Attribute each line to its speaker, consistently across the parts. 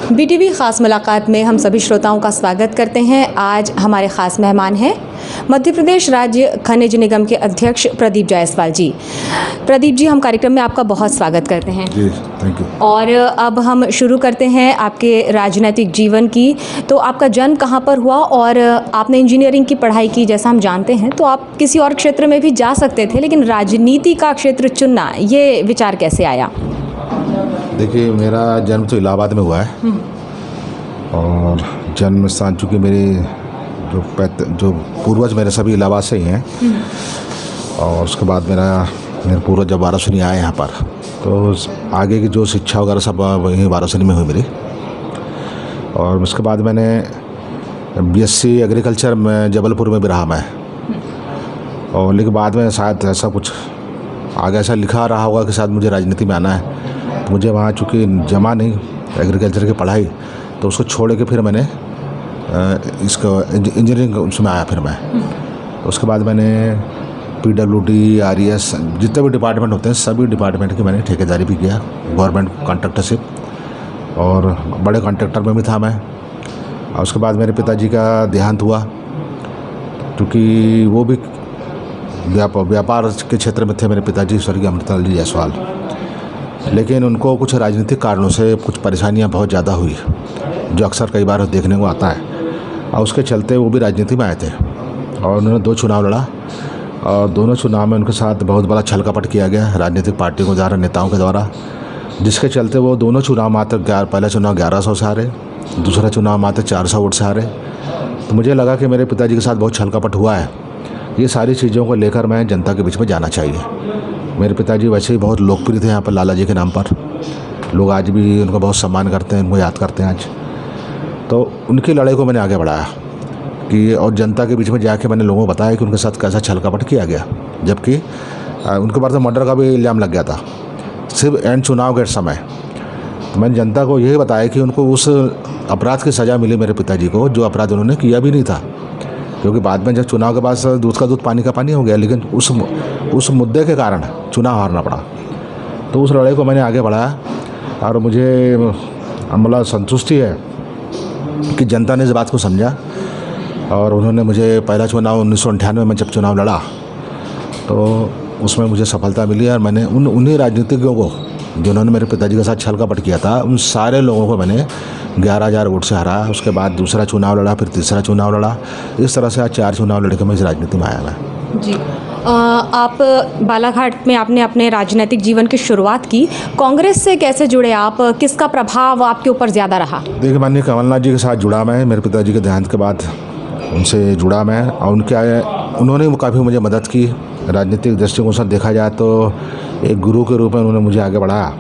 Speaker 1: BTV ख़ास मुलाकात में हम सभी श्रोताओं का स्वागत करते हैं। आज हमारे ख़ास मेहमान हैं मध्य प्रदेश राज्य खनिज निगम के अध्यक्ष प्रदीप जायसवाल जी। प्रदीप जी, हम कार्यक्रम में आपका बहुत स्वागत करते हैं।
Speaker 2: जी, थैंक यू।
Speaker 1: और अब हम शुरू करते हैं आपके राजनीतिक जीवन की। तो आपका जन्म कहाँ पर हुआ और आपने इंजीनियरिंग की पढ़ाई की, जैसा हम जानते हैं, तो आप किसी और क्षेत्र में भी जा सकते थे, लेकिन राजनीति का क्षेत्र चुनना, ये विचार कैसे आया?
Speaker 2: देखिए, मेरा जन्म तो इलाहाबाद में हुआ है और जन्म स्थान चूँकि मेरी जो पूर्वज मेरे सभी इलाहाबाद से ही हैं और उसके बाद मेरे पूर्वज जब वाराणसी आए यहाँ पर, तो आगे की जो शिक्षा वगैरह सब वहीं वाराणसी में हुई मेरी। और उसके बाद मैंने बीएससी एग्रीकल्चर में जबलपुर में भी रहा मैं। और लेकिन बाद में शायद ऐसा कुछ आगे ऐसा लिखा रहा होगा कि शायद मुझे राजनीति में आना है, तो मुझे वहाँ चूँकि जमा नहीं एग्रीकल्चर की पढ़ाई, तो उसको छोड़ के फिर मैंने इसको इंजीनियरिंग उसमें आया। फिर मैं उसके बाद मैंने पीडब्ल्यूडी, आरईएस, जितने भी डिपार्टमेंट होते हैं सभी डिपार्टमेंट की मैंने ठेकेदारी भी किया, गवर्नमेंट कॉन्ट्रैक्टरशिप, और बड़े कॉन्ट्रैक्टर में भी था मैं। और उसके बाद मेरे पिताजी का देहांत हुआ, क्योंकि वो भी व्यापार के क्षेत्र में थे मेरे पिताजी, स्वर्गीय अमृतलाल जी जायसवाल। लेकिन उनको कुछ राजनीतिक कारणों से कुछ परेशानियां बहुत ज़्यादा हुई, जो अक्सर कई बार देखने को आता है, और उसके चलते वो भी राजनीति में आए थे। और उन्होंने 2 चुनाव लड़ा और दोनों चुनाव में उनके साथ बहुत बड़ा छल कपट किया गया राजनीतिक पार्टियों के द्वारा, नेताओं के द्वारा, जिसके चलते वो दोनों चुनाव मात्र पहला चुनाव 1100 से हारे, दूसरा चुनाव मात्र 400 वोट से हारे। तो मुझे लगा कि मेरे पिताजी के साथ बहुत छल कपट हुआ है, ये सारी चीज़ों को लेकर मैं जनता के बीच में जाना चाहिए। मेरे पिताजी वैसे ही बहुत लोकप्रिय थे यहाँ पर, लाला जी के नाम पर लोग आज भी उनका बहुत सम्मान करते हैं, उनको याद करते हैं आज। तो उनकी लड़ाई को मैंने आगे बढ़ाया कि और जनता के बीच में जाके मैंने लोगों को बताया कि उनके साथ कैसा छल कपट किया गया, जबकि उनके बारे में मर्डर का भी इल्ज़ाम लग गया था सिर्फ एंड चुनाव के समय। तो मैंने जनता को यही बताया कि उनको उस अपराध की सज़ा मिली मेरे पिताजी को, जो अपराध उन्होंने किया भी नहीं था, क्योंकि बाद में जब चुनाव के बाद दूध का दूध पानी का पानी हो गया, लेकिन उस मुद्दे के कारण चुनाव हारना पड़ा। तो उस लड़ाई को मैंने आगे बढ़ाया और मुझे मतलब संतुष्टि है कि जनता ने इस बात को समझा। और उन्होंने मुझे पहला चुनाव 1998 में जब चुनाव लड़ा, तो उसमें मुझे सफलता मिली और मैंने उन्हीं राजनीतिज्ञों को जिन्होंने मेरे पिताजी के साथ छल कपट किया था, उन सारे लोगों को मैंने 11,000 वोट से हरा। उसके बाद दूसरा चुनाव लड़ा, फिर तीसरा चुनाव लड़ा, इस तरह से आज 4 चुनाव लड़के मैं इस राजनीति में आया मैं।
Speaker 1: जी, आप बालाघाट में आपने अपने राजनीतिक जीवन की शुरुआत की। कांग्रेस से कैसे जुड़े आप? किसका प्रभाव आपके ऊपर ज़्यादा रहा?
Speaker 2: देखिए, माननीय कमलनाथ जी के साथ जुड़ा मैं, मेरे पिताजी के देहांत के बाद उनसे जुड़ा मैं, और उन्होंने काफ़ी मुझे मदद की। राजनीतिक दृष्टिकोण से देखा जाए तो एक गुरु के रूप में उन्होंने मुझे आगे बढ़ाया,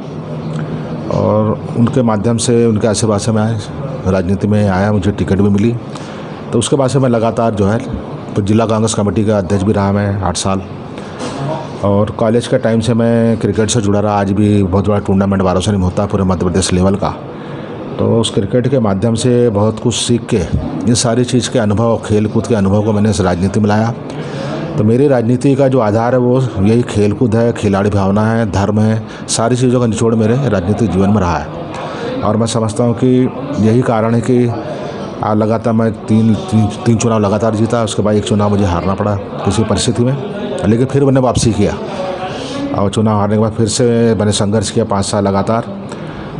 Speaker 2: और उनके माध्यम से, उनके आशीर्वाद से मैं राजनीति में आया, मुझे टिकट भी मिली। तो उसके बाद से मैं लगातार जो है तो जिला कांग्रेस कमेटी का अध्यक्ष भी रहा मैं 8 साल। और कॉलेज के टाइम से मैं क्रिकेट से जुड़ा रहा। आज भी बहुत बड़ा टूर्नामेंट वाराणसी में होता है पूरे मध्य प्रदेश लेवल का, तो उस क्रिकेट के माध्यम से बहुत कुछ सीख के ये सारी चीज़ के अनुभव, खेल कूद के अनुभव को मैंने इस राजनीति में लाया। तो मेरी राजनीति का जो आधार है वो यही खेल कूद है, खिलाड़ी भावना है, धर्म है, सारी चीज़ों का निचोड़ मेरे राजनीतिक जीवन में रहा है। और मैं समझता हूँ कि यही कारण है कि लगातार मैं तीन चुनाव लगातार जीता। उसके बाद एक चुनाव मुझे हारना पड़ा किसी परिस्थिति में, लेकिन फिर मैंने वापसी किया, और चुनाव हारने के बाद फिर से मैंने संघर्ष किया 5 साल लगातार,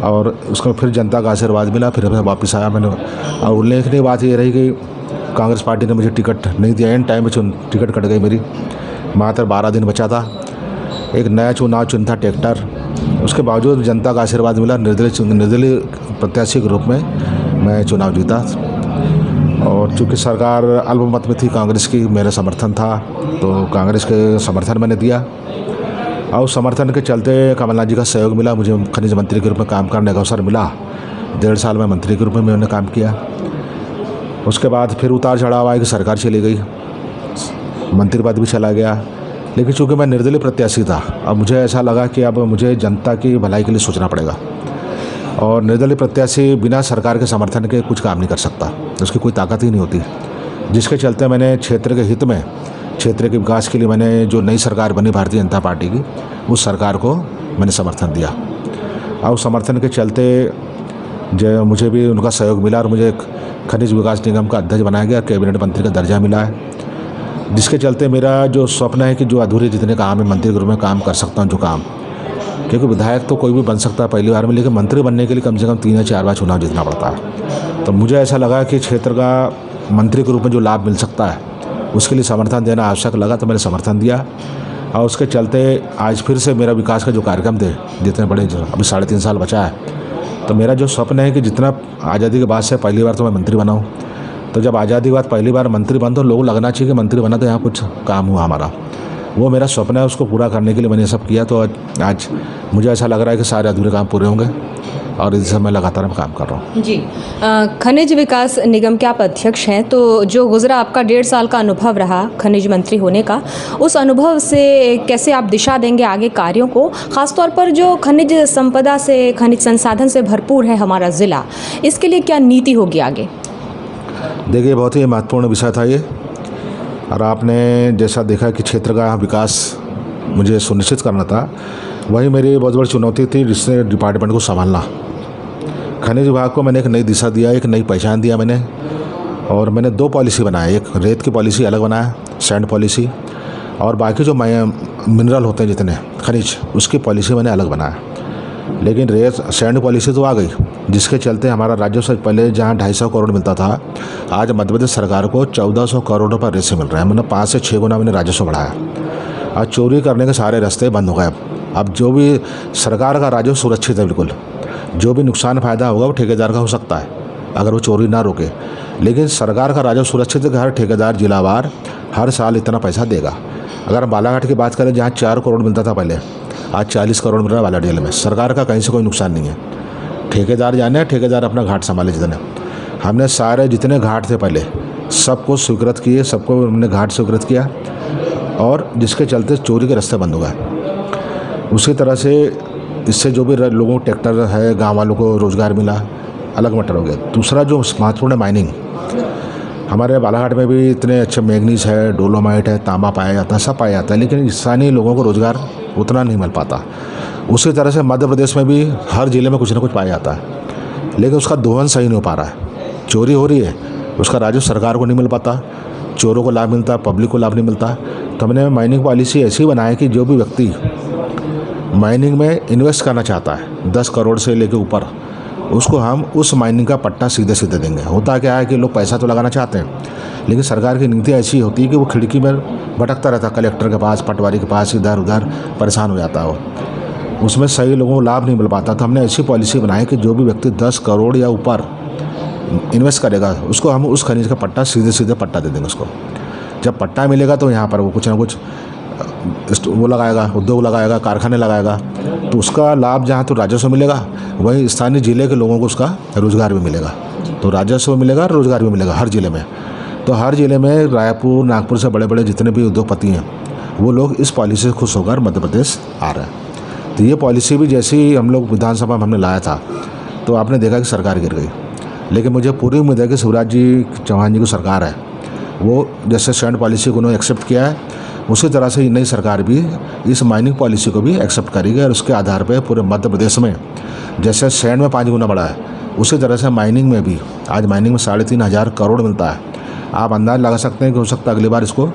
Speaker 2: और उसको फिर जनता का आशीर्वाद मिला, फिर मैं वापस आया मैंने। और उल्लेखनीय बात ये रही कि कांग्रेस पार्टी ने मुझे टिकट नहीं दिया, एंड टाइम में टिकट कट गई मेरी, मात्र 12 दिन बचा था, एक नया चुनाव चुना था ट्रैक्टर। उसके बावजूद जनता का आशीर्वाद मिला, निर्दलीय प्रत्याशी के रूप में मैं चुनाव जीता। और चूँकि सरकार अल्पमत में थी कांग्रेस की, मेरा समर्थन था, तो कांग्रेस के समर्थन मैंने दिया, और उस समर्थन के चलते कमलनाथ जी का सहयोग मिला, मुझे खनिज मंत्री के रूप में काम करने का अवसर मिला। 1.5 साल में मंत्री के रूप में मैंने काम किया। उसके बाद फिर उतार चढ़ाव आया कि सरकार चली गई, मंत्री पद भी चला गया, लेकिन चूँकि मैं निर्दलीय प्रत्याशी था, अब मुझे ऐसा लगा कि अब मुझे जनता की भलाई के लिए सोचना पड़ेगा, और निर्दलीय प्रत्याशी बिना सरकार के समर्थन के कुछ काम नहीं कर सकता, उसकी कोई ताकत ही नहीं होती। जिसके चलते मैंने क्षेत्र के हित में, क्षेत्र के विकास के लिए मैंने जो नई सरकार बनी भारतीय जनता पार्टी की, उस सरकार को मैंने समर्थन दिया। और उस समर्थन के चलते जो मुझे भी उनका सहयोग मिला और मुझे खनिज विकास निगम का अध्यक्ष बनाया गया, कैबिनेट मंत्री का दर्जा मिला है, जिसके चलते मेरा जो स्वप्न है कि जो अधूरे जितने काम है मंत्री के रूप में काम कर सकता हूँ जो काम, क्योंकि विधायक तो कोई भी बन सकता है पहली बार में, लेकिन मंत्री बनने के लिए कम से कम 3 या 4 बार चुनाव जीतना पड़ता है। तो मुझे ऐसा लगा कि क्षेत्र का मंत्री के रूप में जो लाभ मिल सकता है उसके लिए समर्थन देना आवश्यक लगा, तो मैंने समर्थन दिया और उसके चलते आज फिर से मेरा विकास का जो कार्यक्रम थे जितने बड़े, अभी 3.5 साल बचा है, तो मेरा जो स्वप्न है कि जितना आज़ादी के बाद से पहली बार तो मैं मंत्री बना हूँ, तो जब आज़ादी के बाद पहली बार मंत्री बन तो लोगों को लगना चाहिए कि मंत्री बना तो यहाँ कुछ काम हुआ हमारा, वो मेरा स्वप्न है, उसको पूरा करने के लिए मैंने सब किया। तो आज मुझे ऐसा लग रहा है कि सारे अधूरे काम पूरे होंगे और इस समय लगातार मैं काम कर रहा हूँ।
Speaker 1: जी, खनिज विकास निगम के आप अध्यक्ष हैं, तो जो गुजरा आपका 1.5 साल का अनुभव रहा खनिज मंत्री होने का, उस अनुभव से कैसे आप दिशा देंगे आगे कार्यों को, ख़ासतौर पर जो खनिज संपदा से, खनिज संसाधन से भरपूर है हमारा ज़िला, इसके लिए क्या नीति होगी आगे?
Speaker 2: देखिए, बहुत ही महत्वपूर्ण विषय था ये, और आपने जैसा देखा कि क्षेत्र का विकास मुझे सुनिश्चित करना था, वही मेरी बहुत बड़ी चुनौती थी जिससे डिपार्टमेंट को संभालना। खनिज विभाग को मैंने एक नई दिशा दिया, एक नई पहचान दिया मैंने, और मैंने 2 पॉलिसी बनाए, एक रेत की पॉलिसी अलग बनाया, सैंड पॉलिसी, और बाकी जो मिनरल होते हैं जितने खनिज, उसकी पॉलिसी मैंने अलग बनाया। लेकिन रेत सैंड पॉलिसी तो आ गई, जिसके चलते हमारा राज्य से पहले जहाँ 250 करोड़ मिलता था, आज मध्य प्रदेश सरकार को 1400 करोड़ रुपये रेत से मिल रहा है। मैंने 5 से 6 गुना मैंने राजस्व बढ़ाया, और चोरी करने के सारे रास्ते बंद हो गए। अब जो भी सरकार का राजस्व सुरक्षित है बिल्कुल, जो भी नुकसान फ़ायदा होगा वो ठेकेदार का हो सकता है अगर वो चोरी ना रोके, लेकिन सरकार का राजस्व सुरक्षित है कि हर ठेकेदार जिलावार हर साल इतना पैसा देगा। अगर हम बालाघाट की बात करें, जहाँ 4 करोड़ मिलता था पहले, आज 40 करोड़ मिल रहा है बालाघाट जिले में। सरकार का कहीं से कोई नुकसान नहीं है, ठेकेदार जाने, ठेकेदार अपना घाट संभाले। जितने हमने सारे जितने घाट थे पहले सबको स्वीकृत किए, सबको हमने घाट स्वीकृत किया, और जिसके चलते चोरी के रास्ते बंद हो गए। उसी तरह से इससे जो भी लोगों को ट्रैक्टर है, गांव वालों को रोज़गार मिला, अलग मैटर हो गया। दूसरा जो महत्वपूर्ण है माइनिंग, हमारे बालाघाट में भी इतने अच्छे मैंगनीज है, डोलोमाइट है, तांबा पाया जाता है, सब पाया जाता है, लेकिन स्थानीय लोगों को रोज़गार उतना नहीं मिल पाता। उसी तरह से मध्य प्रदेश में भी हर ज़िले में कुछ ना कुछ पाया जाता है, लेकिन उसका दोहन सही नहीं हो पा रहा है। चोरी हो रही है, उसका राजस्व सरकार को नहीं मिल पाता, चोरों को लाभ मिलता, पब्लिक को लाभ नहीं मिलता। तो हमने माइनिंग पॉलिसी ऐसी बनाई कि जो भी व्यक्ति माइनिंग में इन्वेस्ट करना चाहता है 10 करोड़ से लेकर ऊपर, उसको हम उस माइनिंग का पट्टा सीधे सीधे देंगे। होता क्या है कि लोग पैसा तो लगाना चाहते हैं, लेकिन सरकार की नीति ऐसी होती है कि वो खिड़की में भटकता रहता, कलेक्टर के पास, पटवारी के पास, इधर उधर परेशान हो जाता हो, उसमें सही लोगों को लाभ नहीं मिल पाता। तो हमने ऐसी पॉलिसी बनाई कि जो भी व्यक्ति 10 करोड़ या ऊपर इन्वेस्ट करेगा, उसको हम उस खनिज का पट्टा सीधे सीधे पट्टा दे देंगे उसको। जब पट्टा मिलेगा तो यहाँ पर वो कुछ ना कुछ वो लगाएगा, उद्योग लगाएगा, कारखाने लगाएगा, तो उसका लाभ जहाँ तो राजस्व मिलेगा, वहीं स्थानीय जिले के लोगों को उसका रोज़गार भी मिलेगा। तो राजस्व मिलेगा, रोज़गार भी मिलेगा हर जिले में। तो हर जिले में रायपुर, नागपुर से बड़े बड़े जितने भी उद्योगपति हैं, वो लोग इस पॉलिसी से खुश होकर मध्य प्रदेश आ रहे हैं। तो ये पॉलिसी भी जैसे ही हम लोग विधानसभा में हमने लाया था, तो आपने देखा कि सरकार गिर गई। लेकिन मुझे पूरी उम्मीद है कि शिवराज जी चौहान जी की सरकार है, वो जैसे सैंड पॉलिसी को उन्होंने एक्सेप्ट किया है, उसी तरह से नई सरकार भी इस माइनिंग पॉलिसी को भी एक्सेप्ट करेगी, और उसके आधार पर पूरे मध्य प्रदेश में जैसे सैंड में 5 गुना बढ़ा है, उसी तरह से माइनिंग में भी आज माइनिंग में 3,500 करोड़ मिलता है। आप अंदाज लगा सकते हैं कि हो सकता है अगली बार इसको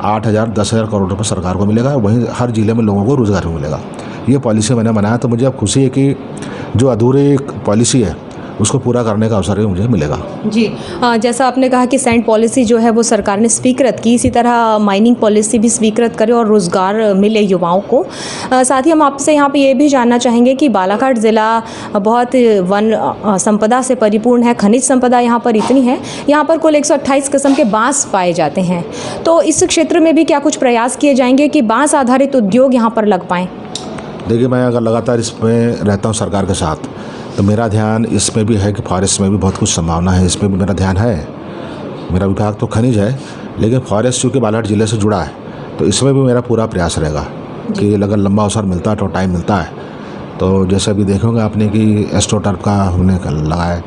Speaker 2: 8,000 10,000 करोड़ रुपये सरकार को मिलेगा, वहीं हर जिले में लोगों को रोज़गार भी मिलेगा। ये पॉलिसी मैंने बनाया, तो मुझे अब खुशी है कि जो अधूरी पॉलिसी है उसको पूरा करने का अवसर भी मुझे मिलेगा।
Speaker 1: जी, जैसा आपने कहा कि सैंड पॉलिसी जो है वो सरकार ने स्वीकृत की, इसी तरह माइनिंग पॉलिसी भी स्वीकृत करे और रोज़गार मिले युवाओं को। साथ ही हम आपसे यहाँ पे ये भी जानना चाहेंगे कि बालाघाट ज़िला बहुत वन संपदा से परिपूर्ण है, खनिज संपदा यहाँ पर इतनी है, यहाँ पर कुल 128 किस्म के बांस पाए जाते हैं। तो इस क्षेत्र में भी क्या कुछ प्रयास किए जाएंगे कि बांस आधारित उद्योग यहाँ पर लग पाएँ?
Speaker 2: देखिए, मैं अगर लगातार इसमें रहता हूँ सरकार के साथ, तो मेरा ध्यान इसमें भी है कि फॉरेस्ट में भी बहुत कुछ संभावना है, इसमें भी मेरा ध्यान है। मेरा विभाग तो खनिज है, लेकिन फॉरेस्ट चूँकि बालाघाट ज़िले से जुड़ा है, तो इसमें भी मेरा पूरा प्रयास रहेगा कि अगर लंबा अवसर मिलता है तो टाइम मिलता है, तो जैसे अभी देखोगे आपने कि एस्ट्रोटर्फ का हमने लगाया,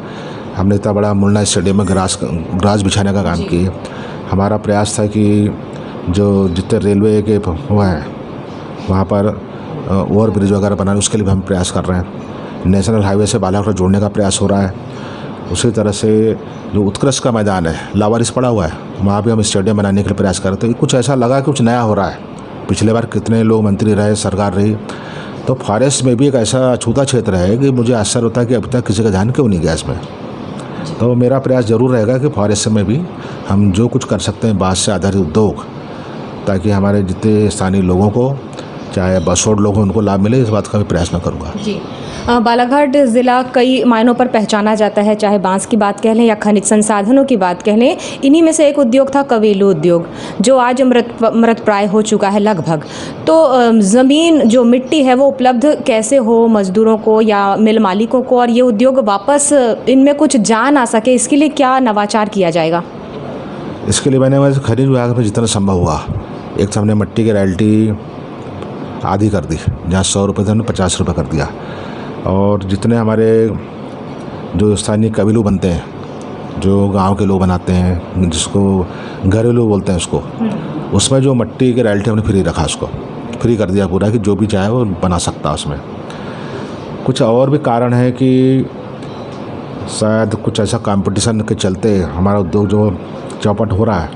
Speaker 2: हमने इतना बड़ा मुन्ना स्टेडियम में ग्रास बिछाने का काम किए। हमारा प्रयास था कि जो जितने रेलवे के वो हैं वहाँ पर ओवर ब्रिज वगैरह बनाने, उसके लिए भी हम प्रयास कर रहे हैं। नेशनल हाईवे से बालाघाट जोड़ने का प्रयास हो रहा है। उसी तरह से जो उत्कृष्ट का मैदान है लावारिस पड़ा हुआ है, वहाँ भी हम स्टेडियम बनाने के लिए प्रयास कर रहे थे। कुछ ऐसा लगा कि कुछ नया हो रहा है। पिछले बार कितने लोग मंत्री रहे, सरकार रही, तो फॉरेस्ट में भी एक ऐसा अछूता क्षेत्र है कि मुझे आश्चर्य होता है कि अभी तक किसी का ध्यान क्यों नहीं गया इसमें। तो मेरा प्रयास ज़रूर रहेगा कि फॉरेस्ट में भी हम जो कुछ कर सकते हैं बांस से आधारित उद्योग, ताकि हमारे जितने स्थानीय लोगों को, चाहे बसोड़ लोग हों, उनको लाभ मिले, इस बात का भी प्रयास मैं करूँगा।
Speaker 1: जी, बालाघाट ज़िला कई मायनों पर पहचाना जाता है, चाहे बांस की बात कह लें या खनिज संसाधनों की बात कह लें। इन्हीं में से एक उद्योग था कबीलू उद्योग, जो आज मृत प्राय हो चुका है लगभग। तो ज़मीन जो मिट्टी है वो उपलब्ध कैसे हो मज़दूरों को या मिल मालिकों को, और ये उद्योग वापस इनमें कुछ जान आ सके, इसके लिए क्या नवाचार किया जाएगा?
Speaker 2: इसके लिए मैंने खनिज विभाग में जितना संभव हुआ, एक तो हमने मिट्टी की रॉयल्टी आधी कर दी, जहाँ 100 रुपये थे हमने 50 रुपये कर दिया। और जितने हमारे जो स्थानीय कबीलू बनते हैं, जो गांव के लोग बनाते हैं, जिसको घरेलू बोलते हैं उसको, उसमें जो मिट्टी की रॉयल्टी हमने फ्री रखा, उसको फ्री कर दिया पूरा, कि जो भी चाहे वो बना सकता है उसमें। कुछ और भी कारण है कि शायद कुछ ऐसा कंपटीशन के चलते हमारा उद्योग जो चौपट हो रहा है,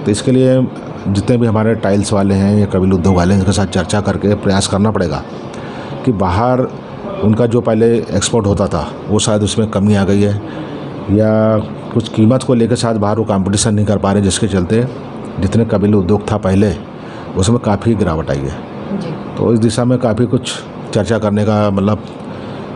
Speaker 2: तो इसके लिए जितने भी हमारे टाइल्स वाले हैं या कबीलू उद्योग वाले हैं, इनके साथ चर्चा करके प्रयास करना पड़ेगा कि बाहर उनका जो पहले एक्सपोर्ट होता था वो शायद उसमें कमी आ गई है, या कुछ कीमत को लेकर शायद बाहर वो कंपटीशन नहीं कर पा रहे, जिसके चलते जितने कबीलू उद्योग था पहले उसमें काफ़ी गिरावट आई है। तो इस दिशा में काफ़ी कुछ चर्चा करने का, मतलब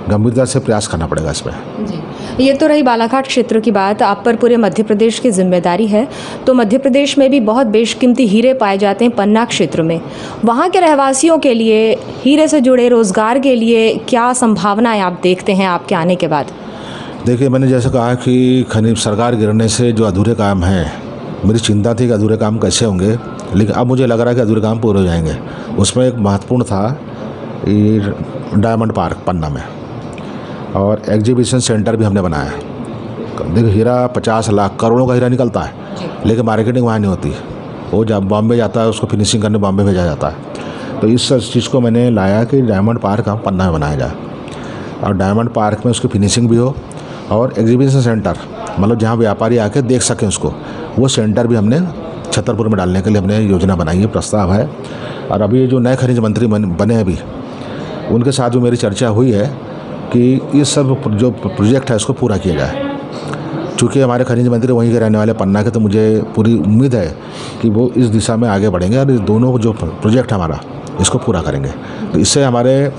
Speaker 2: गंभीरता से प्रयास करना पड़ेगा इसमें।
Speaker 1: जी, ये तो रही बालाघाट क्षेत्र की बात। आप पर पूरे मध्य प्रदेश की जिम्मेदारी है। तो मध्य प्रदेश में भी बहुत बेशकीमती हीरे पाए जाते हैं पन्ना क्षेत्र में। वहाँ के रहवासियों के लिए हीरे से जुड़े रोज़गार के लिए क्या संभावनाएं आप देखते हैं आपके आने के बाद?
Speaker 2: देखिए, मैंने जैसे कहा कि खनिज सरकार गिरने से जो अधूरे काम हैं, मेरी चिंता थी कि अधूरे काम कैसे होंगे, लेकिन अब मुझे लग रहा है कि अधूरे काम पूरे हो जाएंगे। उसमें एक महत्वपूर्ण था ये डायमंड पार्क पन्ना में, और एग्जीबिशन सेंटर भी हमने बनाया। देखिए, हीरा 50 लाख करोड़ों का हीरा निकलता है, लेकिन मार्केटिंग वहाँ नहीं होती। वो जब बॉम्बे जाता है, उसको फिनिशिंग करने बॉम्बे भेजा जाता है। तो इस चीज़ को मैंने लाया कि डायमंड पार्क हम पन्ना में बनाया जाए, और डायमंड पार्क में उसकी फिनिशिंग भी हो, और एग्जीबिशन सेंटर, मतलब जहाँ व्यापारी आके देख सकें उसको, वो सेंटर भी हमने छतरपुर में डालने के लिए हमने योजना बनाई है, प्रस्ताव है। और अभी जो नए खनिज मंत्री बने अभी, उनके साथ भी मेरी चर्चा हुई है कि ये सब जो प्रोजेक्ट है उसको पूरा किया जाए। चूँकि हमारे खनिज मंत्री वहीं के रहने वाले पन्ना के, तो मुझे पूरी उम्मीद है कि वो इस दिशा में आगे बढ़ेंगे और इस दोनों जो प्रोजेक्ट हमारा इसको पूरा करेंगे। तो इससे हमारे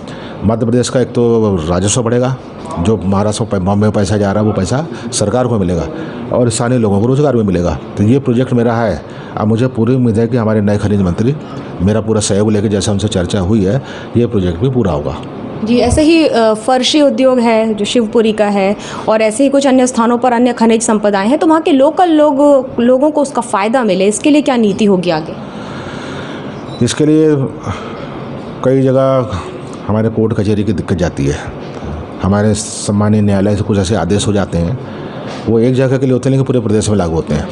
Speaker 2: मध्य प्रदेश का एक तो राजस्व बढ़ेगा, जो महाराष्ट्र बॉम्बे में पैसा जा रहा है वो पैसा सरकार को मिलेगा, और स्थानीय लोगों को रोजगार भी मिलेगा। तो ये प्रोजेक्ट मेरा है। अब मुझे पूरी उम्मीद है कि हमारे नए खनिज मंत्री मेरा पूरा सहयोग लेकर, जैसे हमसे चर्चा हुई है, ये प्रोजेक्ट भी पूरा होगा।
Speaker 1: जी, ऐसे ही फर्शी उद्योग है जो शिवपुरी का है, और ऐसे ही कुछ अन्य स्थानों पर अन्य खनिज संपदाएं हैं, तो वहाँ के लोकल लोगों को उसका फ़ायदा मिले, इसके लिए क्या नीति होगी आगे?
Speaker 2: इसके लिए कई जगह हमारे कोर्ट कचहरी की दिक्कत जाती है। हमारे सम्मानीय न्यायालय से कुछ ऐसे आदेश हो जाते हैं, वो एक जगह के लिए होते हैं लेकिन पूरे प्रदेश में लागू होते हैं,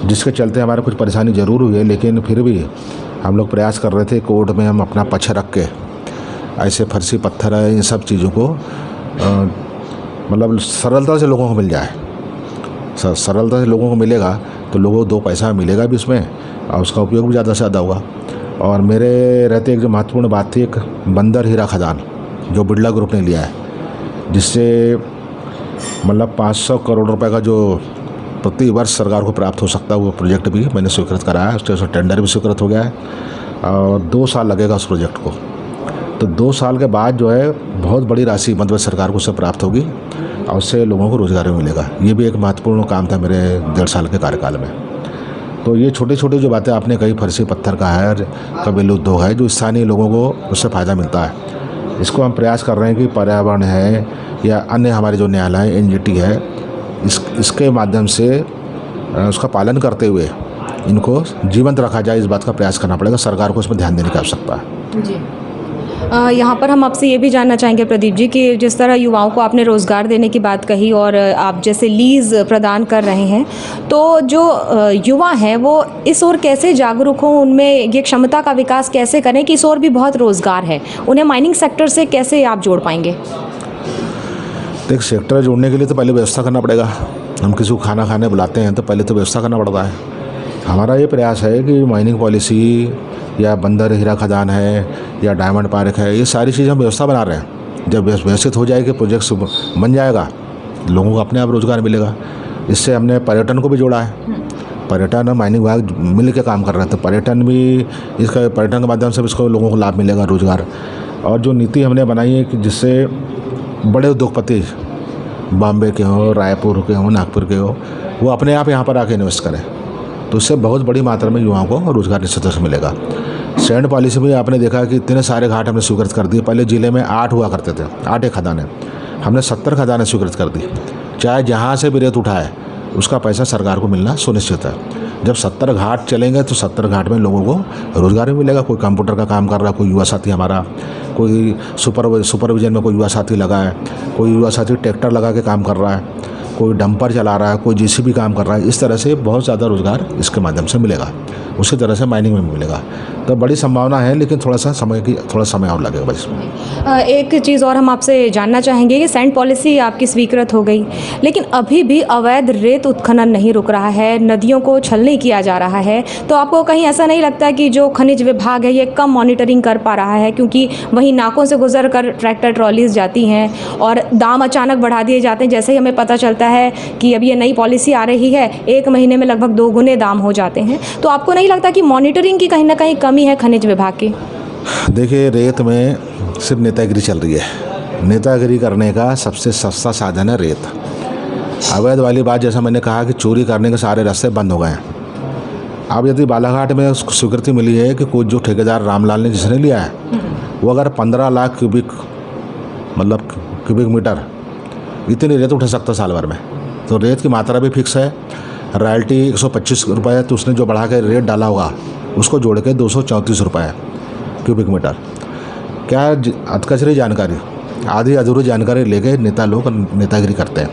Speaker 2: जिसके चलते हमारे कुछ परेशानी ज़रूर हुई है। लेकिन फिर भी हम लोग प्रयास कर रहे थे कोर्ट में हम अपना पक्ष रख के, ऐसे फर्शी पत्थर है, इन सब चीज़ों को मतलब सरलता से लोगों को मिल जाए। सरलता से लोगों को मिलेगा तो लोगों को 2 पैसा मिलेगा भी उसमें, और उसका उपयोग भी ज़्यादा से ज़्यादा होगा। और मेरे रहते एक जो महत्वपूर्ण बात थी, एक बंदर हीरा खदान जो बिरला ग्रुप ने लिया है, जिससे मतलब 500 करोड़ रुपए का जो प्रति वर्ष सरकार को प्राप्त हो सकता है, वो प्रोजेक्ट भी मैंने स्वीकृत कराया है। उसके टेंडर भी स्वीकृत हो गया है, और 2 साल लगेगा उस प्रोजेक्ट को। तो 2 साल के बाद जो है बहुत बड़ी राशि मध्य प्रदेश सरकार को उससे प्राप्त होगी, और उससे लोगों को रोज़गार भी मिलेगा। ये भी एक महत्वपूर्ण काम था मेरे 1.5 साल के कार्यकाल में। तो ये छोटे छोटे जो बातें आपने कही, फर्शी पत्थर का है, कबीलू उद्योग है, जो स्थानीय लोगों को उससे फ़ायदा मिलता है। इसको हम प्रयास कर रहे हैं कि पर्यावरण है या अन्य हमारे जो न्यायालय एनजीटी है, इसके माध्यम से उसका पालन करते हुए इनको जीवंत रखा जाए, इस बात का प्रयास करना पड़ेगा। सरकार को इसमें ध्यान देने की आवश्यकता है।
Speaker 1: जी, यहाँ पर हम आपसे ये भी जानना चाहेंगे प्रदीप जी कि जिस तरह युवाओं को आपने रोज़गार देने की बात कही और आप जैसे लीज़ प्रदान कर रहे हैं, तो जो युवा हैं वो इस ओर कैसे जागरूक हों, उनमें ये क्षमता का विकास कैसे करें कि इस ओर भी बहुत रोज़गार है, उन्हें माइनिंग सेक्टर से कैसे आप जोड़ पाएंगे?
Speaker 2: एक सेक्टर जोड़ने के लिए तो पहले व्यवस्था करना पड़ेगा। हम किसी को खाना खाने बुलाते हैं तो पहले तो व्यवस्था करना पड़ता है। हमारा ये प्रयास है कि माइनिंग पॉलिसी या बंदर हीरा खदान है या डायमंड पार्क है, ये सारी चीज़ें हम व्यवस्था बना रहे हैं। जब व्यवस्थित हो जाएगी, प्रोजेक्ट बन जाएगा, लोगों को अपने आप रोज़गार मिलेगा। इससे हमने पर्यटन को भी जोड़ा है। पर्यटन और माइनिंग विभाग मिल के काम कर रहे हैं, तो पर्यटन भी इसका पर्यटन के माध्यम से इसको लोगों को लाभ मिलेगा, रोज़गार। और जो नीति हमने बनाई है कि जिससे बड़े उद्योगपति बॉम्बे के हो, रायपुर के हो, नागपुर के हो, वो अपने आप यहाँ पर आके इन्वेस्ट करें, तो इससे बहुत बड़ी मात्रा में युवाओं को रोज़गार निश्चित रूप से मिलेगा। सैंड पॉलिसी में आपने देखा कि इतने सारे घाट हमने स्वीकृत कर दिए। पहले ज़िले में 8 हुआ करते थे, 8 खदानें, हमने 70 खदानें स्वीकृत कर दी। चाहे जहाँ से भी रेत उठाए उसका पैसा सरकार को मिलना सुनिश्चित है। जब 70 घाट चलेंगे तो 70 घाट में लोगों को रोज़गार भी मिलेगा। कोई कंप्यूटर का काम कर रहा है, कोई युवा साथी हमारा, कोई सुपरविजन में कोई युवा साथी लगा है, कोई युवा साथी ट्रैक्टर लगा के काम कर रहा है, कोई डंपर चला रहा है, कोई जेसीबी काम कर रहा है। इस तरह से बहुत ज़्यादा रोज़गार इसके माध्यम से मिलेगा। उसी तरह से माइनिंग में भी मिलेगा। तो बड़ी संभावना है, लेकिन थोड़ा समय और लगेगा बस।
Speaker 1: एक चीज़ और हम आपसे जानना चाहेंगे कि सैंड पॉलिसी आपकी स्वीकृत हो गई, लेकिन अभी भी अवैध रेत उत्खनन नहीं रुक रहा है, नदियों को छलनी किया जा रहा है। तो आपको कहीं ऐसा नहीं लगता कि जो खनिज विभाग है ये कम मॉनिटरिंग कर पा रहा है, क्योंकि वहीं नाकों से गुजर कर ट्रैक्टर ट्रॉलीज जाती हैं और दाम अचानक बढ़ा दिए जाते हैं। जैसे ही हमें पता चलता है कि अब ये नई पॉलिसी आ रही है, 1 महीने में लगभग 2 गुने दाम हो जाते हैं। तो आपको नहीं लगता कि मॉनिटरिंग की कहीं ना कहीं कमी है खनिज विभाग की?
Speaker 2: देखिए, रेत में सिर्फ नेतागिरी चल रही है। नेतागिरी करने का सबसे सस्ता साधन है रेत। अवैध वाली बात, जैसा मैंने कहा कि चोरी करने के सारे रास्ते बंद हो गए हैं। अब यदि बालाघाट में उसको स्वीकृति मिली है कि कोई जो ठेकेदार रामलाल ने जिसने लिया है, वो अगर 15 लाख क्यूबिक मीटर इतनी रेत उठा सकता साल भर में, तो रेत की मात्रा भी फिक्स है। रॉयल्टी 125 रुपये है, तो उसने जो बढ़ा के रेट डाला होगा उसको जोड़ के 234 रुपये क्यूबिक मीटर। क्या अधकचरी जानकारी, आधी अधूरी जानकारी लेके नेता लोग नेतागिरी करते हैं।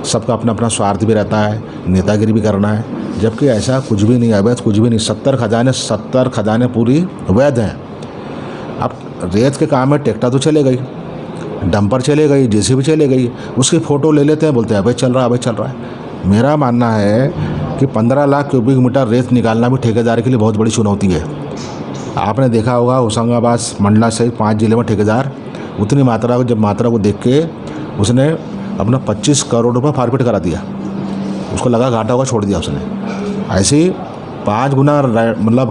Speaker 2: सबका अपना अपना स्वार्थ भी रहता है, नेतागिरी भी करना है, जबकि ऐसा कुछ भी नहीं, अवैध कुछ भी नहीं। 70 खदानें पूरी वैध हैं। अब रेत के काम में ट्रैक्टर तो चले गई, डंपर चले गई, जेसीबी चले गई, उसकी फ़ोटो ले लेते हैं, बोलते हैं अवैध चल रहा है। मेरा मानना है कि 15 लाख क्यूबिक मीटर रेत निकालना भी ठेकेदार के लिए बहुत बड़ी चुनौती है। आपने देखा होगा होशंगाबाद, मंडला सहित 5 जिले में ठेकेदार उतनी मात्रा को देख के उसने अपना 25 करोड़ रुपये फॉरफिट करा दिया। उसको लगा घाटा होगा, छोड़ दिया उसने। ऐसे ही 5 गुना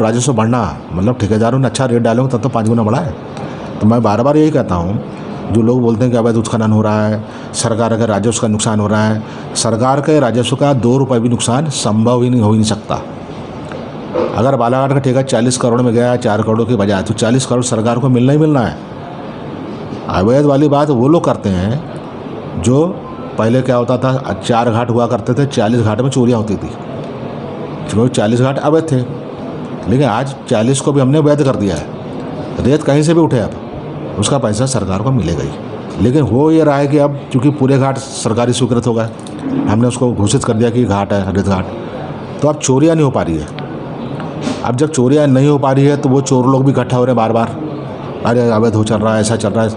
Speaker 2: राजस्व बढ़ना, ठेकेदारों ने अच्छा रेट डालेंगे तब तो 5 गुना बढ़ा है। तो मैं बार बार यही कहता हूँ, जो लोग बोलते हैं कि अवैध उत्खनन हो रहा है, सरकार के राजस्व का नुकसान हो रहा है, सरकार के राजस्व का 2 रुपये भी नुकसान संभव ही नहीं सकता। अगर बालाघाट का ठेका 40 करोड़ में गया, 4 करोड़ की बजाय, तो 40 करोड़ सरकार को मिलना ही मिलना है। अवैध वाली बात वो लोग करते हैं जो पहले क्या होता था, 4 घाट हुआ करते थे, 40 घाट में चोरियाँ होती थी। चलो 40 घाट अवैध थे, लेकिन आज 40 को भी हमने वैध कर दिया है। रेत कहीं से भी उठे, अब उसका पैसा सरकार को मिलेगा ही। लेकिन हो ये रहा है कि अब चूँकि पूरे घाट सरकारी स्वीकृत हो गए, हमने उसको घोषित कर दिया कि घाट है, रेत घाट, तो अब चोरियाँ नहीं हो पा रही है। अब जब चोरियाँ नहीं हो पा रही है तो वो चोर लोग भी इकट्ठा हो रहे हैं बार बार, अरे अवैध हो चल रहा है, ऐसा चल रहा है।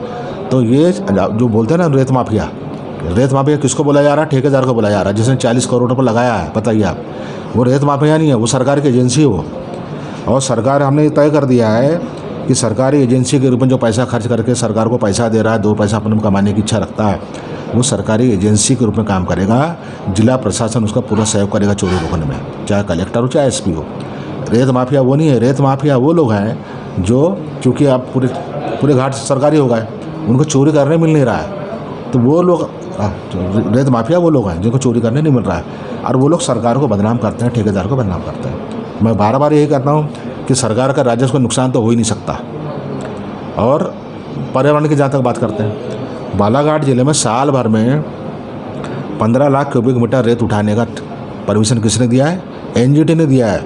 Speaker 2: तो ये जो बोलते हैं ना रेत माफिया किसको बोला जा रहा है? ठेकेदार को बोला जा रहा है, जिसने 40 करोड़ रुपये लगाया है। बताइए आप, वो रेत माफिया नहीं है, वो सरकार की एजेंसी है वो। और सरकार, हमने तय कर दिया है कि सरकारी एजेंसी के रूप में जो पैसा खर्च करके सरकार को पैसा दे रहा है, 2 पैसा अपने कमाने की इच्छा रखता है, वो सरकारी एजेंसी के रूप में काम करेगा। जिला प्रशासन उसका पूरा सहयोग करेगा चोरी रोकने में, चाहे कलेक्टर हो चाहे एसपी हो। रेत माफिया वो नहीं है। रेत माफिया वो लोग हैं जो, चूँकि अब पूरे घाट सरकारी हो गए, उनको चोरी करने मिल नहीं रहा है, तो वो लोग रेत माफिया वो लोग हैं जिनको चोरी करने नहीं मिल रहा है, और वो लोग सरकार को बदनाम करते हैं, ठेकेदार को बदनाम करते हैं। मैं बार बार यही कहता हूँ कि सरकार का राजस्व को नुकसान तो हो ही नहीं सकता। और पर्यावरण की जहाँ तक बात करते हैं, बालाघाट ज़िले में साल भर में 15 लाख क्यूबिक मीटर रेत उठाने का परमिशन किसने दिया है? एनजीटी ने दिया है,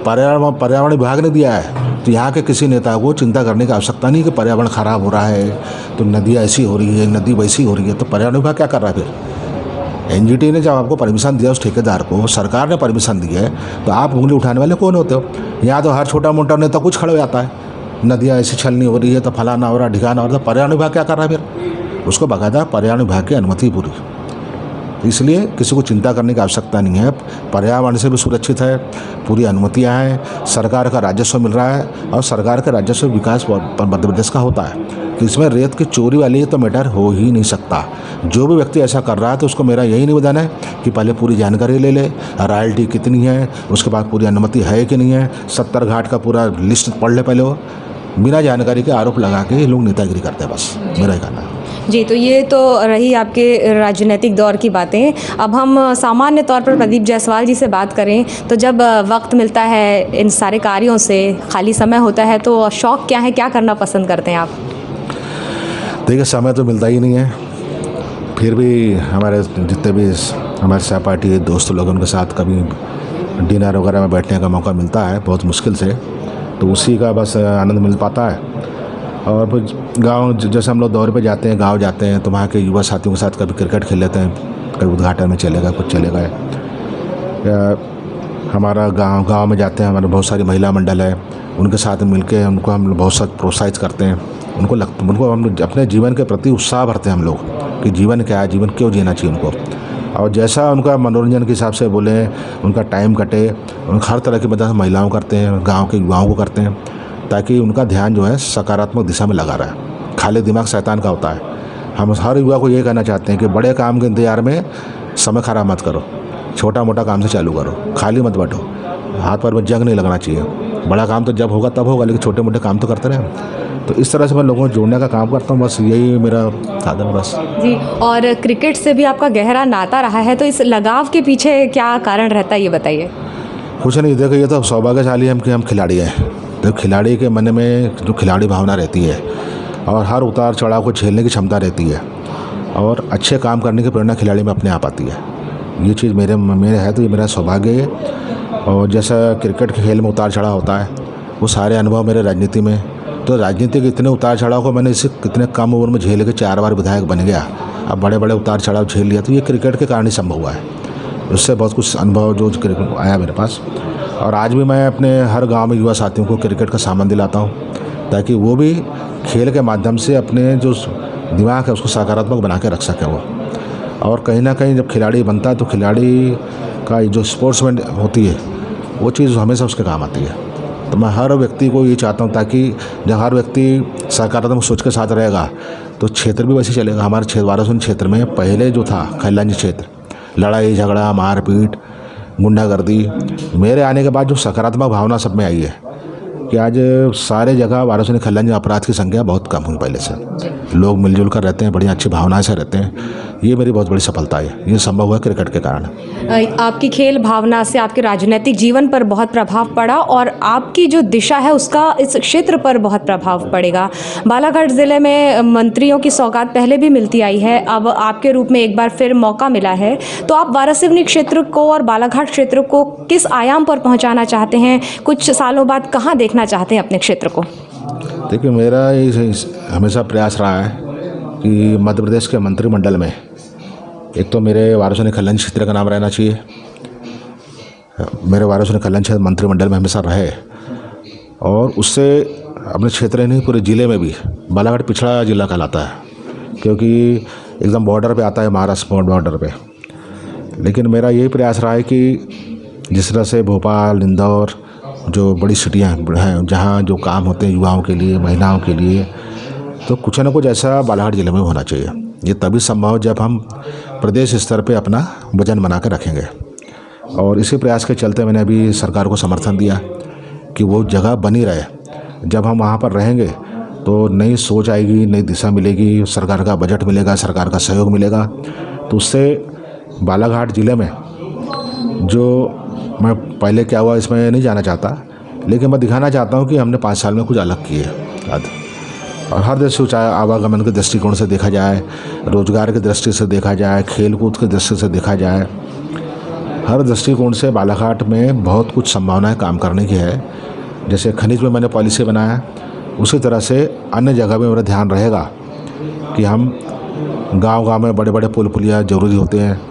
Speaker 2: पर्यावरण विभाग ने दिया है। तो यहाँ के किसी नेता को चिंता करने की आवश्यकता नहीं कि पर्यावरण ख़राब हो रहा है, तो नदी ऐसी हो रही है, नदी वैसी हो रही है। तो पर्यावरण विभाग क्या कर रहा है फिर? एनजीटी ने जब आपको परमिशन दिया, उस ठेकेदार को सरकार ने परमिशन दी है, तो आप उंगली उठाने वाले कौन होते हो? यहाँ तो हर छोटा मोटा नेता कुछ खड़ा हो जाता है, नदियाँ ऐसी छलनी हो रही है, तो फलाना हो रहा, ढिकाना हो रहा। तो पर्यावरण विभाग क्या कर रहा है फिर? उसको बाकायदा पर्यावरण विभाग की अनुमति पूरी, इसलिए किसी को चिंता करने की आवश्यकता नहीं है। पर्यावरण से भी सुरक्षित है, पूरी अनुमतियां हैं, सरकार का राजस्व मिल रहा है और सरकार का राजस्व विकास मध्य प्रदेश का होता है। तो इसमें रेत की चोरी वाली तो मैटर हो ही नहीं सकता। जो भी व्यक्ति ऐसा कर रहा है तो उसको मेरा यही निवेदन है कि पहले पूरी जानकारी ले ले, रॉयल्टी कितनी है, उसके बाद पूरी अनुमति है कि नहीं है, 70 घाट का पूरा लिस्ट पढ़ ले पहले। वो बिना जानकारी के आरोप लगा के ये लोग नेतागिरी करते हैं, बस मेरा ही कहना है।
Speaker 1: जी, तो ये तो रही आपके राजनीतिक दौर की बातें। अब हम सामान्य तौर पर प्रदीप जायसवाल जी से बात करें तो जब वक्त मिलता है इन सारे कार्यों से, खाली समय होता है, तो शौक़ क्या है, क्या करना पसंद करते हैं आप?
Speaker 2: देखिए, समय तो मिलता ही नहीं है, फिर भी हमारे जितने भी हमारे सहपाठी के दोस्त लोग उनके साथ कभी डिनर वगैरह में बैठने का मौका मिलता है, बहुत मुश्किल से, तो उसी का बस आनंद मिल पाता है। और फिर गांव, जैसे हम लोग दौरे पे जाते हैं, गांव जाते हैं, तो वहाँ के युवा साथियों के साथ कभी क्रिकेट खेल लेते हैं, कभी उद्घाटन में चले गए, कुछ चले गए। हमारा गांव में जाते हैं, हमारे बहुत सारी महिला मंडल है, उनके साथ मिलके उनको हम बहुत सा प्रोत्साहित करते हैं। उनको हम अपने जीवन के प्रति उत्साह भरते हैं हम लोग कि जीवन क्या है, जीवन क्यों जीना चाहिए उनको, और जैसा उनका मनोरंजन के हिसाब से बोलें, उनका टाइम कटे, उनका हर तरह की मदद महिलाओं करते हैं, गाँव के युवाओं को करते हैं, ताकि उनका ध्यान जो है सकारात्मक दिशा में लगा रहे। खाली दिमाग शैतान का होता है। हम हर युवा को ये कहना चाहते हैं कि बड़े काम के इंतजार में समय खराब मत करो, छोटा मोटा काम से चालू करो, खाली मत बैठो, हाथ पैर में जंग नहीं लगना चाहिए। बड़ा काम तो जब होगा तब होगा, लेकिन छोटे मोटे काम तो करते रहें। तो इस तरह से मैं लोगों को जोड़ने का काम करता हूँ, बस यही मेरा साधन है बस।
Speaker 1: जी, और क्रिकेट से भी आपका गहरा नाता रहा है, तो इस लगाव के पीछे क्या कारण रहता है, ये बताइए।
Speaker 2: कुछ नहीं, देखो ये तो सौभाग्यशाली है कि हम खिलाड़ी हैं। तो खिलाड़ी के मन में जो खिलाड़ी भावना रहती है और हर उतार चढ़ाव को झेलने की क्षमता रहती है और अच्छे काम करने की प्रेरणा खिलाड़ी में अपने आप आती है। ये चीज़ मेरे है, तो ये मेरा सौभाग्य है। और जैसा क्रिकेट के खेल में उतार चढ़ाव होता है, वो सारे अनुभव मेरे राजनीति में, तो राजनीति के इतने उतार चढ़ाव को मैंने इसे कितने कम उम्र में झेल के 4 बार विधायक बन गया, अब बड़े बड़े उतार चढ़ाव झेल लिया, तो ये क्रिकेट के कारण ही संभव हुआ है। उससे बहुत कुछ अनुभव जो क्रिकेट आया मेरे पास। और आज भी मैं अपने हर गांव में युवा साथियों को क्रिकेट का सामान दिलाता हूं, ताकि वो भी खेल के माध्यम से अपने जो दिमाग है उसको सकारात्मक बना के रख सकें वो। और कहीं ना कहीं जब खिलाड़ी बनता है तो खिलाड़ी का जो स्पोर्ट्समैन होती है वो चीज़ हमेशा उसके काम आती है। तो मैं हर व्यक्ति को ये चाहता हूँ, ताकि जब हर व्यक्ति सकारात्मक सोच के साथ रहेगा तो क्षेत्र भी वैसे चलेगा। हमारे वाराणसी क्षेत्र में पहले जो था खैलानी क्षेत्र, लड़ाई झगड़ा मारपीट गुंडागर्दी, मेरे आने के बाद जो सकारात्मक भावना सब में आई है कि आज सारे जगह वाराणसी खैलानी अपराध की संख्या बहुत कम हुई पहले से। लोग मिलजुल कर रहते हैं, बड़ी अच्छी भावना से रहते हैं। ये मेरी बहुत बड़ी सफलता है, ये संभव हुआ क्रिकेट के कारण।
Speaker 1: आपकी खेल भावना से आपके राजनीतिक जीवन पर बहुत प्रभाव पड़ा और आपकी जो दिशा है उसका इस क्षेत्र पर बहुत प्रभाव पड़ेगा। बालाघाट ज़िले में मंत्रियों की सौगात पहले भी मिलती आई है, अब आपके रूप में एक बार फिर मौका मिला है, तो आप वाराणसी क्षेत्र को और बालाघाट क्षेत्र को किस आयाम पर पहुँचाना चाहते हैं? कुछ सालों बाद कहाँ देखना चाहते हैं अपने क्षेत्र को?
Speaker 2: देखिए, मेरा ये हमेशा प्रयास रहा है कि मध्य प्रदेश के मंत्रिमंडल में एक तो मेरे वाराणसी खैलानी क्षेत्र का नाम रहना चाहिए, मेरे वाराणसी खैलानी क्षेत्र मंत्रिमंडल में हमेशा रहे, और उससे अपने क्षेत्र नहीं पूरे ज़िले में भी बालाघाट पिछड़ा ज़िला कहलाता है, क्योंकि एकदम बॉर्डर पे आता है, महाराष्ट्र बॉर्डर पे। लेकिन मेरा यही प्रयास रहा है कि जिस तरह से भोपाल, इंदौर जो बड़ी सिटियाँ हैं जहाँ जो काम होते हैं युवाओं के लिए, महिलाओं के लिए, तो कुछ न कुछ ऐसा बालाघाट ज़िले में होना चाहिए। ये तभी संभव जब हम प्रदेश स्तर पे अपना वजन बना कर रखेंगे। और इसी प्रयास के चलते मैंने अभी सरकार को समर्थन दिया कि वो जगह बनी रहे। जब हम वहाँ पर रहेंगे तो नई सोच आएगी, नई दिशा मिलेगी, सरकार का बजट मिलेगा, सरकार का सहयोग मिलेगा। तो उससे बालाघाट ज़िले में जो मैं पहले क्या हुआ इसमें नहीं जाना चाहता, लेकिन मैं दिखाना चाहता हूँ कि हमने 5 साल में कुछ अलग किए। और हर दृष्टि, चाहे आवागमन के दृष्टिकोण से देखा जाए, रोजगार की दृष्टि से देखा जाए, खेलकूद की दृष्टि से देखा जाए, हर दृष्टिकोण से बालाघाट में बहुत कुछ संभावनाएं काम करने की है। जैसे खनिज में मैंने पॉलिसी बनाया, उसी तरह से अन्य जगह में मेरा ध्यान रहेगा कि हम गांव-गांव में बड़े बड़े पुल पुलिया जरूरी होते हैं।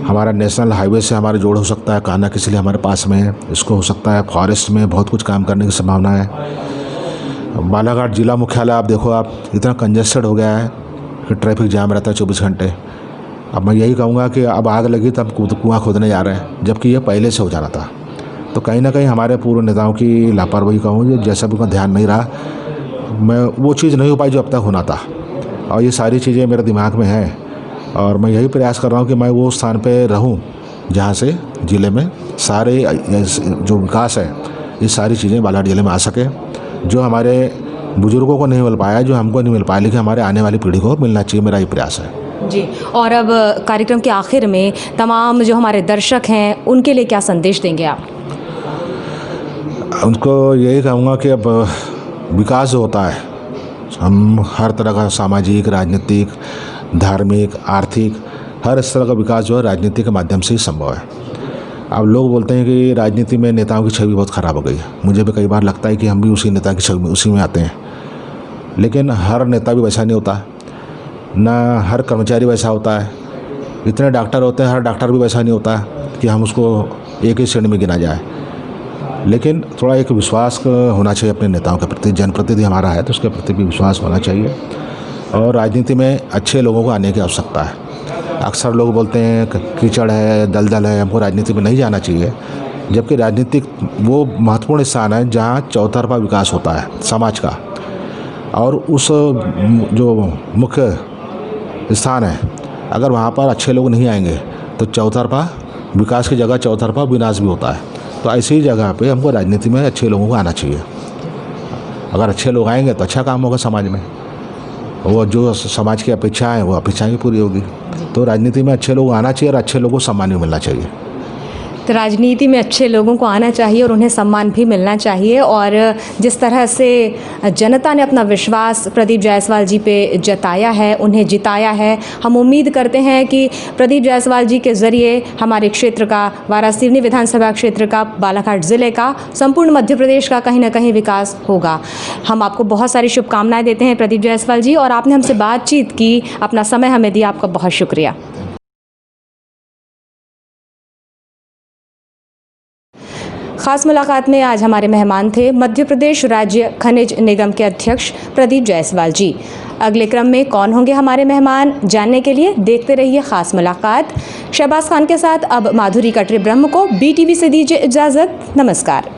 Speaker 2: हमारा नेशनल हाईवे से हमारा जोड़ हो सकता है, कान्हा किस लिए हमारे पास में है, इसको हो सकता है। फॉरेस्ट में बहुत कुछ काम करने की संभावना है। बालाघाट जिला मुख्यालय आप देखो, आप इतना कंजेस्टेड हो गया है कि ट्रैफिक जाम रहता है 24 घंटे। अब मैं यही कहूँगा कि अब आग लगी तो हम कुआँ खोदने जा रहे हैं, जबकि ये पहले से हो जाना था। तो कहीं ना कहीं हमारे पूर्व नेताओं की लापरवाही कहूँ, जैसा भी उनका ध्यान नहीं रहा, मैं वो चीज़ नहीं हो पाई जो अब तक होना था। और ये सारी चीज़ें मेरे दिमाग में हैं और मैं यही प्रयास कर रहा हूँ कि मैं वो स्थान पे रहूँ जहाँ से ज़िले में सारे जो विकास है, ये सारी चीज़ें बालाघाट ज़िले में आ सके, जो हमारे बुज़ुर्गों को नहीं मिल पाया, जो हमको नहीं मिल पाया, लेकिन हमारे आने वाली पीढ़ी को मिलना चाहिए। मेरा ये प्रयास है
Speaker 1: जी। और अब कार्यक्रम के आखिर में तमाम जो हमारे दर्शक हैं उनके लिए क्या संदेश देंगे आप?
Speaker 2: उनको यही कहूँगा कि अब विकास जो होता है, हम हर तरह का सामाजिक, राजनीतिक, धार्मिक, आर्थिक, हर इस तरह का विकास जो है राजनीति के माध्यम से ही संभव है। अब लोग बोलते हैं कि राजनीति में नेताओं की छवि बहुत ख़राब हो गई है। मुझे भी कई बार लगता है कि हम भी उसी नेता की छवि उसी में आते हैं, लेकिन हर नेता भी वैसा नहीं होता, ना हर कर्मचारी वैसा होता है। इतने डॉक्टर होते हैं, हर डॉक्टर भी वैसा नहीं होता कि हम उसको एक ही श्रेणी में गिना जाए। लेकिन थोड़ा एक विश्वास होना चाहिए अपने नेताओं के प्रति। जनप्रतिनिधि हमारा है तो उसके प्रति भी विश्वास होना चाहिए और राजनीति में अच्छे लोगों को आने की आवश्यकता है। अक्सर लोग बोलते हैं कीचड़ है, दलदल है, हमको राजनीति में नहीं जाना चाहिए, जबकि राजनीतिक वो महत्वपूर्ण स्थान है जहाँ चौतरफा विकास होता है समाज का। और उस जो मुख्य स्थान है, अगर वहाँ पर अच्छे लोग नहीं आएंगे तो चौतरफा विकास की जगह चौतरफा विनाश भी होता है। तो ऐसी जगह पे हमको राजनीति में अच्छे लोगों को आना चाहिए। अगर अच्छे लोग आएंगे तो अच्छा काम होगा समाज में, वो जो समाज की अपेक्षाएं हैं वो अपेक्षाएं भी पूरी होगी। तो राजनीति में अच्छे लोग आना चाहिए और अच्छे लोगों को सम्मान भी मिलना चाहिए।
Speaker 1: तो राजनीति में अच्छे लोगों को आना चाहिए और उन्हें सम्मान भी मिलना चाहिए। और जिस तरह से जनता ने अपना विश्वास प्रदीप जायसवाल जी पे जताया है, उन्हें जिताया है, हम उम्मीद करते हैं कि प्रदीप जायसवाल जी के ज़रिए हमारे क्षेत्र का, वारासिवनी विधानसभा क्षेत्र का, बालाघाट ज़िले का, संपूर्ण मध्य प्रदेश का कहीं ना कहीं विकास होगा। हम आपको बहुत सारी शुभकामनाएँ देते हैं प्रदीप जायसवाल जी, और आपने हमसे बातचीत की, अपना समय हमें दिया, आपका बहुत शुक्रिया। खास मुलाकात में आज हमारे मेहमान थे मध्य प्रदेश राज्य खनिज निगम के अध्यक्ष प्रदीप जायसवाल जी। अगले क्रम में कौन होंगे हमारे मेहमान, जानने के लिए देखते रहिए खास मुलाकात। शहबाज खान के साथ अब माधुरी कटरे ब्रह्म को BTV से दीजिए इजाज़त। नमस्कार।